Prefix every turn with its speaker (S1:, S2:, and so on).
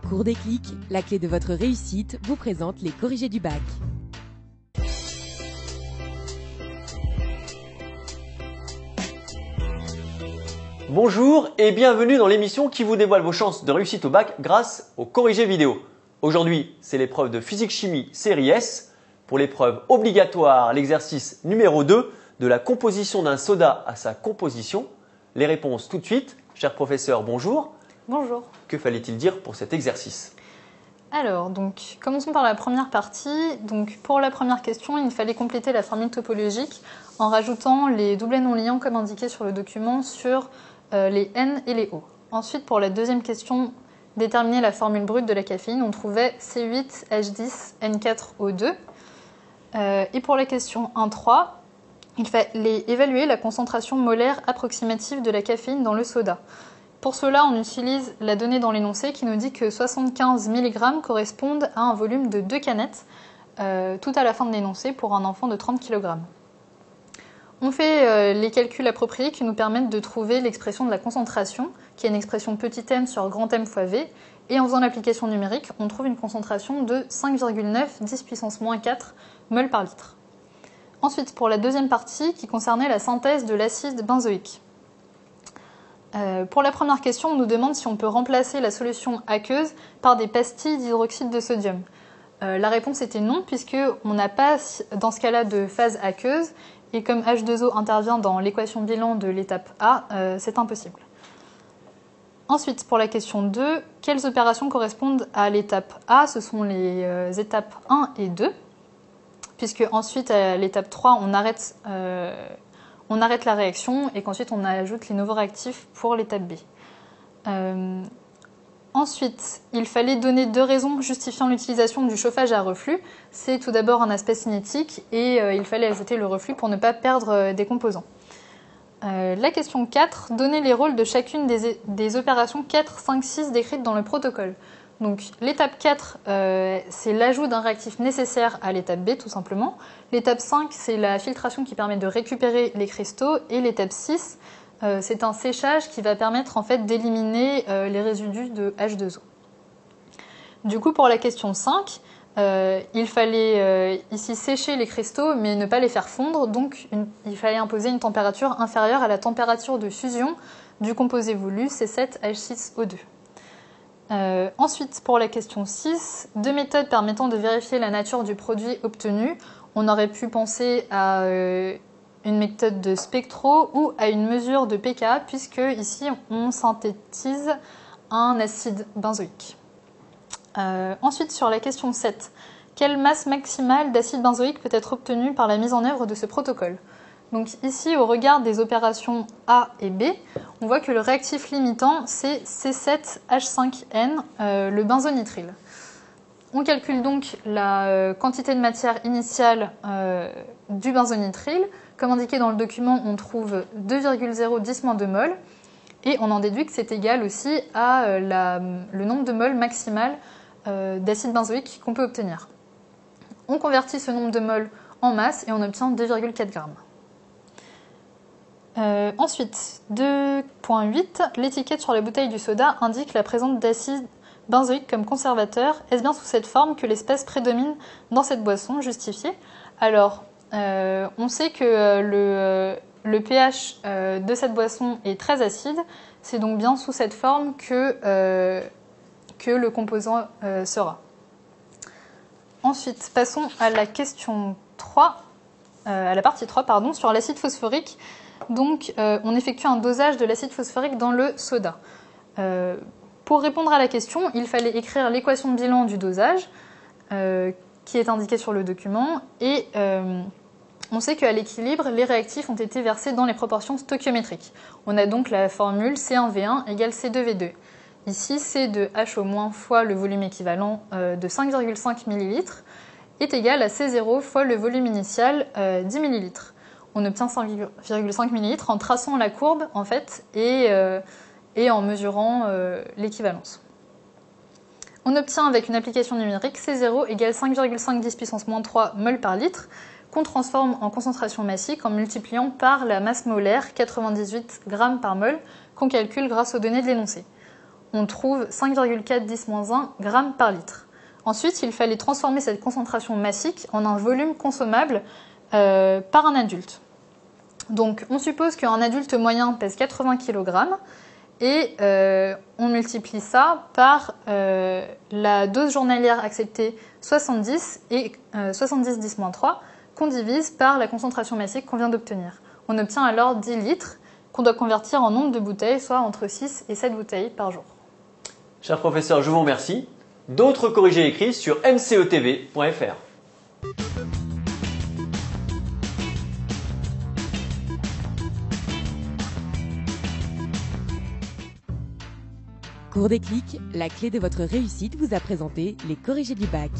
S1: Cours Déclic, la clé de votre réussite, vous présente les corrigés du bac.
S2: Bonjour et bienvenue dans l'émission qui vous dévoile vos chances de réussite au bac grâce aux corrigés vidéo. Aujourd'hui, c'est l'épreuve de physique-chimie série S. Pour l'épreuve obligatoire, l'exercice numéro 2 de la composition d'un soda à sa composition. Les réponses tout de suite. Cher professeur, bonjour.
S3: Bonjour.
S2: Que fallait-il dire pour cet exercice?
S3: Alors, commençons par la première partie. Pour la première question, il fallait compléter la formule topologique en rajoutant les doublets non liants comme indiqué sur le document sur les N et les O. Ensuite, pour la deuxième question, déterminer la formule brute de la caféine, on trouvait C8H10N4O2. Et pour la question 1.3, il fallait évaluer la concentration molaire approximative de la caféine dans le soda. Pour cela, on utilise la donnée dans l'énoncé qui nous dit que 75 mg correspondent à un volume de 2 canettes, tout à la fin de l'énoncé pour un enfant de 30 kg. On fait les calculs appropriés qui nous permettent de trouver l'expression de la concentration, qui est une expression petit m sur grand M fois V, et en faisant l'application numérique, on trouve une concentration de 5,9 10 puissance moins 4 mol par litre. Ensuite, pour la deuxième partie qui concernait la synthèse de l'acide benzoïque. Pour la première question, on nous demande si on peut remplacer la solution aqueuse par des pastilles d'hydroxyde de sodium. La réponse était non, puisqu'on n'a pas dans ce cas-là de phase aqueuse, et comme H2O intervient dans l'équation bilan de l'étape A, c'est impossible. Ensuite, pour la question 2, quelles opérations correspondent à l'étape A? Ce sont les étapes 1 et 2, puisque ensuite, à l'étape 3, on arrête la réaction et qu'ensuite on ajoute les nouveaux réactifs pour l'étape B. Ensuite, il fallait donner 2 raisons justifiant l'utilisation du chauffage à reflux. C'est tout d'abord un aspect cinétique et il fallait ajouter le reflux pour ne pas perdre des composants. La question 4, donner les rôles de chacune des opérations 4, 5, 6 décrites dans le protocole. Donc l'étape 4, c'est l'ajout d'un réactif nécessaire à l'étape B tout simplement. L'étape 5, c'est la filtration qui permet de récupérer les cristaux. Et l'étape 6, c'est un séchage qui va permettre en fait d'éliminer les résidus de H2O. Du coup, pour la question 5, il fallait ici sécher les cristaux mais ne pas les faire fondre. Donc il fallait imposer une température inférieure à la température de fusion du composé voulu C7H6O2. Ensuite, pour la question 6, 2 méthodes permettant de vérifier la nature du produit obtenu. On aurait pu penser à une méthode de spectro ou à une mesure de pKa, puisque ici on synthétise un acide benzoïque. Ensuite, sur la question 7, quelle masse maximale d'acide benzoïque peut être obtenue par la mise en œuvre de ce protocole? Donc ici, au regard des opérations A et B, on voit que le réactif limitant, c'est C7H5N, le benzonitrile. On calcule donc la quantité de matière initiale du benzonitrile. Comme indiqué dans le document, on trouve 2,010-2 mol. Et on en déduit que c'est égal aussi à le nombre de moles maximal d'acide benzoïque qu'on peut obtenir. On convertit ce nombre de moles en masse et on obtient 2,4 grammes. Ensuite, 2.8, l'étiquette sur la bouteille du soda indique la présence d'acide benzoïque comme conservateur. Est-ce bien sous cette forme que l'espèce prédomine dans cette boisson? Justifié. Alors, on sait que le pH de cette boisson est très acide. C'est donc bien sous cette forme que le composant sera. Ensuite, passons à la question 3, à la partie 3, sur l'acide phosphorique. Donc, on effectue un dosage de l'acide phosphorique dans le soda. Pour répondre à la question, il fallait écrire l'équation de bilan du dosage, qui est indiquée sur le document. Et on sait qu'à l'équilibre, les réactifs ont été versés dans les proportions stoichiométriques. On a donc la formule C1V1 égale C2V2. Ici, C2HO- fois le volume équivalent de 5,5 ml est égal à C0 fois le volume initial 10 ml. On obtient 5,5 ml en traçant la courbe en fait et en mesurant l'équivalence. On obtient avec une application numérique C0 égale 5,5 10 puissance moins 3 mol par litre qu'on transforme en concentration massique en multipliant par la masse molaire 98 grammes par mol qu'on calcule grâce aux données de l'énoncé. on trouve 5,4 10-1 grammes par litre. Ensuite, il fallait transformer cette concentration massique en un volume consommable par un adulte. Donc, on suppose qu'un adulte moyen pèse 80 kg et on multiplie ça par la dose journalière acceptée 70 et 70 10-3 qu'on divise par la concentration massique qu'on vient d'obtenir. On obtient alors 10 litres qu'on doit convertir en nombre de bouteilles, soit entre 6 et 7 bouteilles par jour.
S2: Cher professeur, je vous remercie. D'autres corrigés écrits sur mcetv.fr.
S1: Cours Déclic, la clé de votre réussite vous a présenté les corrigés du bac.